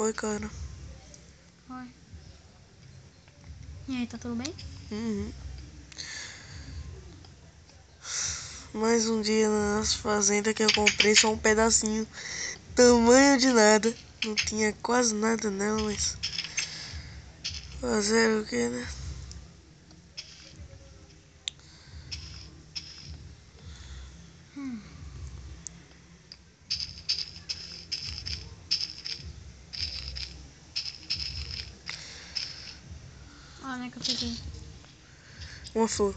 Oi, cara. Oi. E aí, tá tudo bem? Uhum. Mais um dia na nossa fazenda que eu comprei só um pedacinho. Tamanho de nada. Não tinha quase nada nela, mas... fazer o que, né? Olha que eu peguei. Uma flor.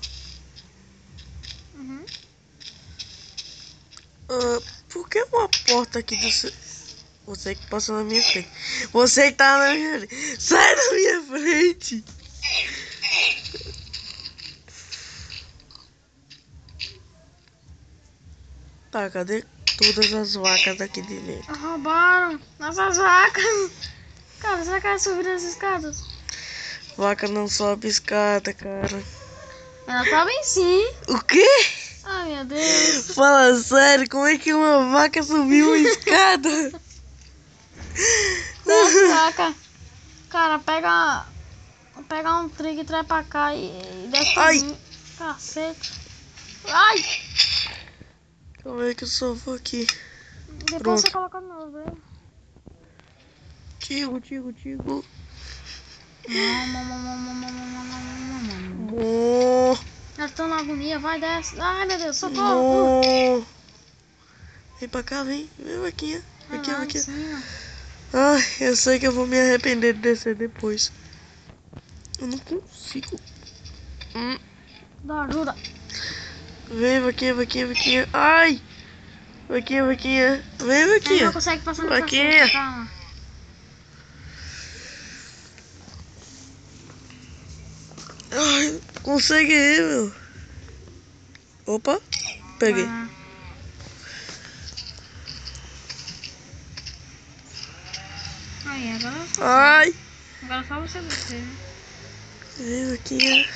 Uhum. Por que uma porta aqui do seu... Você que passa na minha frente. Você que tá na minha frente. Sai da minha frente! Tá, cadê todas as vacas daqui de dentro? Roubaram nossas vacas. Cara, será que ela subiu nas escadas? Vaca não sobe escada, cara. Ela tava em si. O quê? Ai, meu Deus. Fala sério, como é que uma vaca subiu uma escada? Desce, vaca. Cara, pega um trigo e traz pra cá e desce Ai. tudinho. Cacete. Ai! Como é que eu só vou aqui? Depois Pronto. você coloca de novo, viu? Tigo. Não. Bom. Elas estão na agonia, vai, desce. Ai, meu Deus, socorro. Bom. Vem pra cá, vem. Vem, vaquinha. Vai Vaquinha, lá em vaquinha. cima. Ai, eu sei que eu vou me arrepender de descer depois. Eu não consigo. Dá ajuda. Vem, vaquinha. Ai. Vaquinha. Vem, A gente vaquinha. não consegue passar na Vaquinha. caceta, calma. Ai, consegui, meu. Opa, peguei. Vai lá. Aí, agora você. Ai. Agora só você descer. Vem, vaquinha.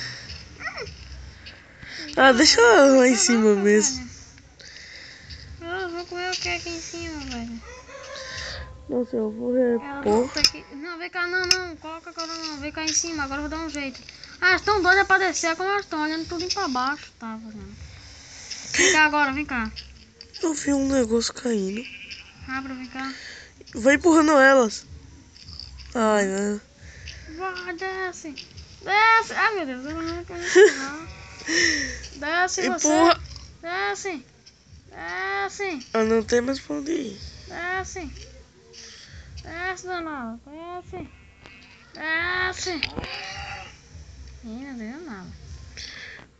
Ah, deixa eu lá em cima mesmo. Eu vou comer o que aqui em cima, velho? Nossa, eu vou Ela repor. volta aqui. Não, vem cá, não. Coloca agora não. Vem cá em cima, agora eu vou dar um jeito. Ah, elas estão doidas pra descer, como elas estão olhando tudo pra baixo. Tá fazendo. Vem cá agora, vem cá. Eu vi um negócio caindo. Abra, vem cá. Vai empurrando elas. Ai, não. Vai, desce. Desce. Ai, meu Deus, eu não quero empurrar. Desce Empurra. você. Desce. Eu não tenho mais pra onde ir. Desce, danado. Desce. Ih, não deu nada.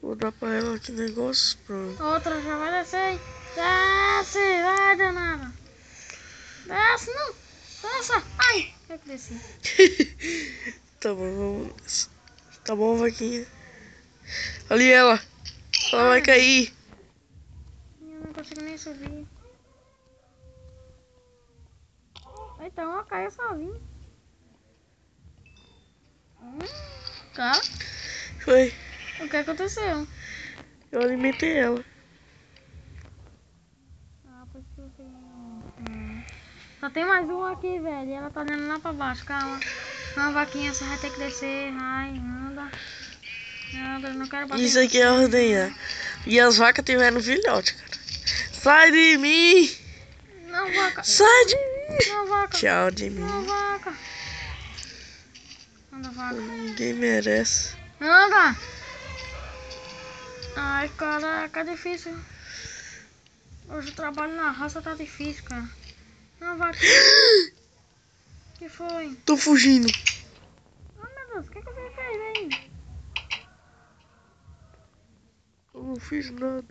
Vou dar pra ela aqui negócio. Pronto. Outra já vai descer aí. Desce, vai, danada. Desce, não. Desce. Ai, eu que desci. Tá bom, vamos. Tá bom, vaquinha. Ali ela. Ela vai cair. Eu não consigo nem subir. Então ela caiu sozinha. Cara, Foi. o que aconteceu? Eu alimentei ela. Ah, por isso que eu tenho. Só tem mais um aqui, velho. E ela tá olhando lá pra baixo, calma. Não, vaquinha, você vai ter que descer. Vai, anda. Anda, eu não quero bater. Isso aqui é ordenhar. E as vacas tiveram filhote, cara. Sai de mim! Não, vaca. Sai de mim! Não, vaca. Tchau de mim. Não, vaca. Anda, vaca. Ninguém merece. Anda! Ai, caraca, é difícil. Hoje o trabalho na roça tá difícil, cara. Não, vaca. Que foi? Tô fugindo. Ai, meu Deus, o que você fez aí? Eu não fiz nada.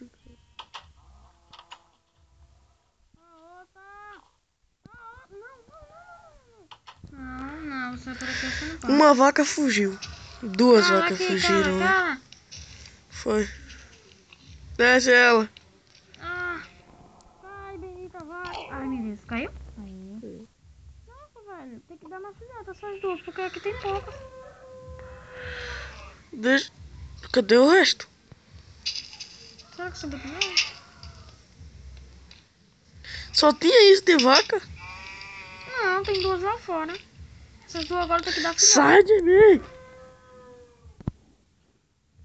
Não, você apareceu, você não pode. Uma vaca fugiu. Duas Cara, vacas aqui, fugiram. cara. Foi. Desce ela. Ah, ai, bendita vaca. Ai, meu Deus, caiu? Caiu. Nossa, velho, tem que dar uma filhota essas duas, porque aqui tem poucas. Deixa... Cadê o resto? Será que subiu de novo? Só tinha isso de vaca? Não, Não, tem duas lá fora. Essas duas agora tem que dar filhote. Sai de mim!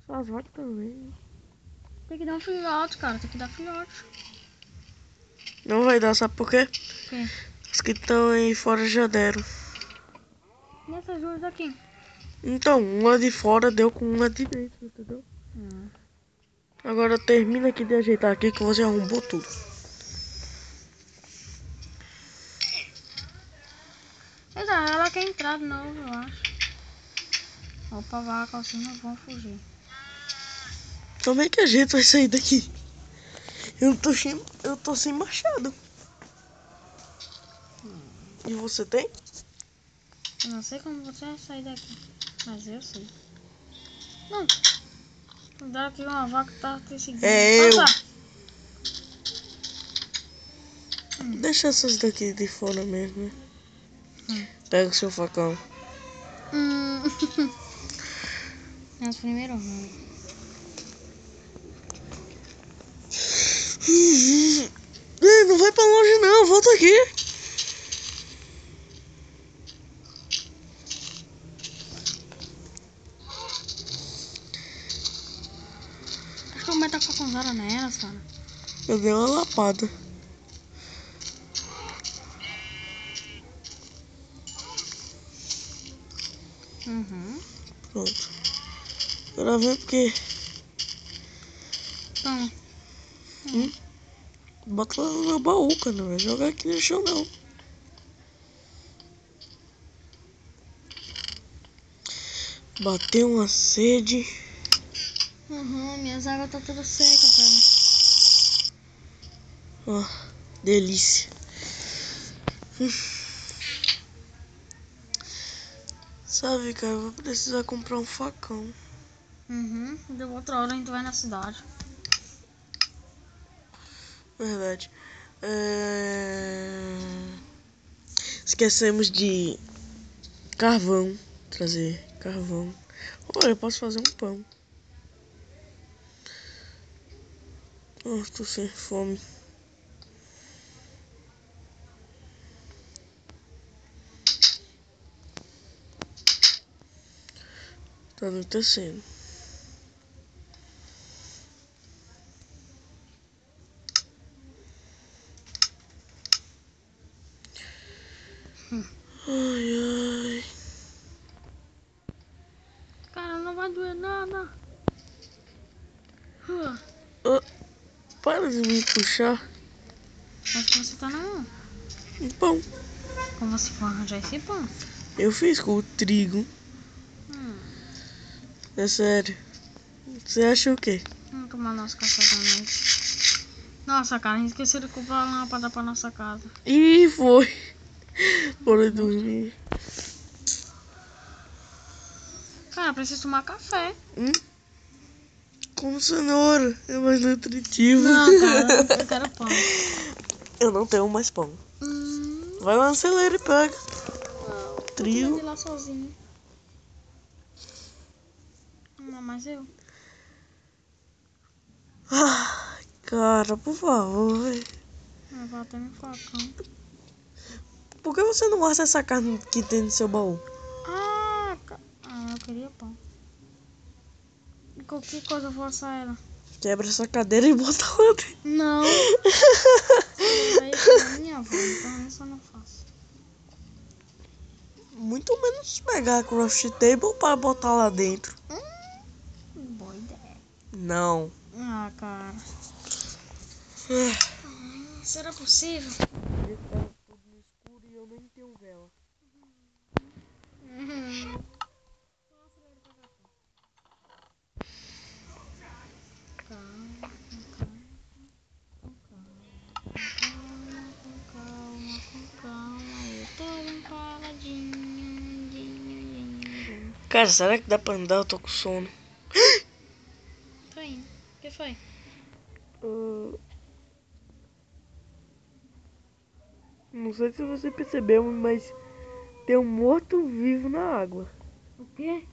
Suas vacas também. Tem que dar um filhote, cara. Tem que dar filhote. Não vai dar, sabe por quê? O quê? Os que estão aí fora já deram. E essas duas daqui? Então, uma de fora deu com uma de dentro, entendeu? Agora termina aqui de ajeitar aqui que você arrombou tudo. Eita, ela quer entrar de novo, eu acho. Opa, vaca, assim não vão fugir. Como é que a gente vai sair daqui? Eu tô sem machado. E você tem? Eu não sei como você vai sair daqui, mas eu sei. Não. Cuidado que uma vaca tá te seguindo. É eu. Passa. Deixa essas daqui de fora mesmo, né? Pega o seu facão. É os primeiros ruins. Não vai pra longe não, volta aqui. Acho que eu vou meter a facãozada nelas, cara. Eu dei uma lapada. Pronto. Agora vem porque... Toma. Bota lá no meu baú, cara. Não vai jogar aqui no chão, não. Bateu uma sede. Minhas águas tá toda seca, cara. Ó, delícia. Sabe, cara, eu vou precisar comprar um facão. Deu outra hora a gente vai na cidade. Verdade. Esquecemos de carvão. Trazer carvão. Olha, eu posso fazer um pão. Oh, tô sem fome. Tá anoitecendo. Ai, ai. Cara, não vai doer nada. Para de me puxar. Mas que você tá na mão. Um pão. Como você for arranjar esse pão? Eu fiz com o trigo. É sério. Você acha o quê? Vamos tomar nosso café da noite. Nossa, cara, a gente esqueceu de comprar uma lâmpada pra nossa casa. Ih, foi. Bora dormir. Cara, preciso tomar café. Com cenoura. É mais nutritivo. Não, cara, eu quero pão. Eu não tenho mais pão. Vai lá no celeiro e pega. Trigo. Eu ir lá sozinho. Não, mas eu. Ai, cara, por favor, velho. Eu vou até no facão. Por que você não guarda essa carne que tem no seu baú? Eu queria pão. E qualquer coisa eu vou assar ela. Quebra essa cadeira e bota lá dentro. Não. Aí é minha avó, então isso eu não faço. Muito menos pegar a craft table para botar lá dentro. Boa ideia. Não. Cara. Será possível? Tá tudo no escuro e eu nem tenho vela. Com calma, eu tô bem caladinho. Cara, será que dá pra andar? Eu tô com sono. Tô indo. O que foi? Não sei se você percebeu, mas tem um morto-vivo na água. O quê?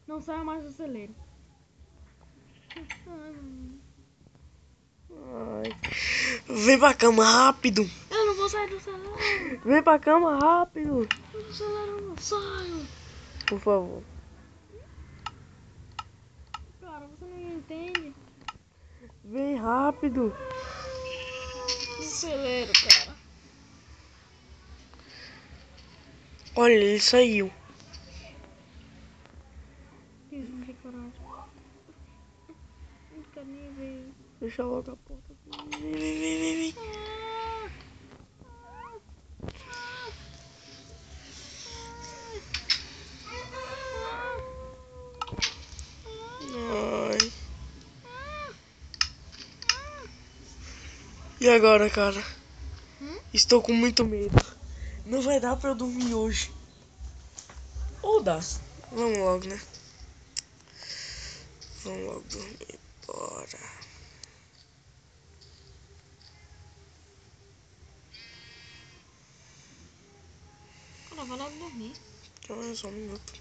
Não saia mais do celeiro. Ai. Vem pra cama rápido. Eu não vou sair do celular. Vem pra cama rápido. Do celular eu não saio. Por favor. Cara, você não entende. Vem rápido. Acelero, cara. Olha, ele saiu. Deus, não tem coragem. Não quero nem ver. Fecha logo a porta. Vem. Ai. E agora, cara? Estou com muito medo. Não vai dar pra eu dormir hoje. Ou dá. Vamos logo, né? Vamos logo dormir. Bora. Cara, vai logo dormir. Ah, só um minuto.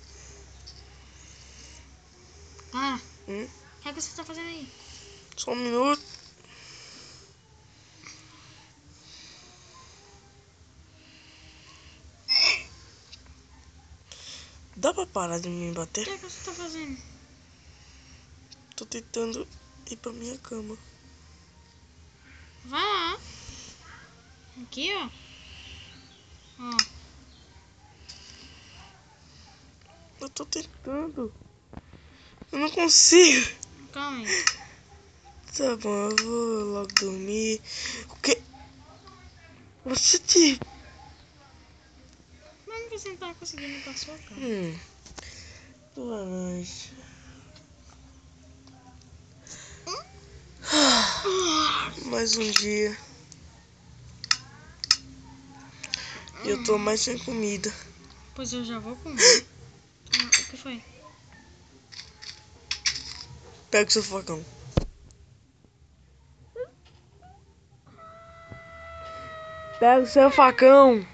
Cara, o que é que você tá fazendo aí? Só um minuto. Dá pra parar de me O bater? que é que você tá fazendo? Tô tentando ir pra minha cama. Vai lá. Aqui, ó. Ó. Eu tô tentando. Eu não consigo. Calma aí. Tá bom, eu vou logo dormir. O quê? Você te... Mas você não tá conseguindo ir pra sua cama. Boa noite. Mais um dia. E eu tô mais sem comida. Pois eu já vou comer. O que foi? Pega o seu facão. Pega o seu facão.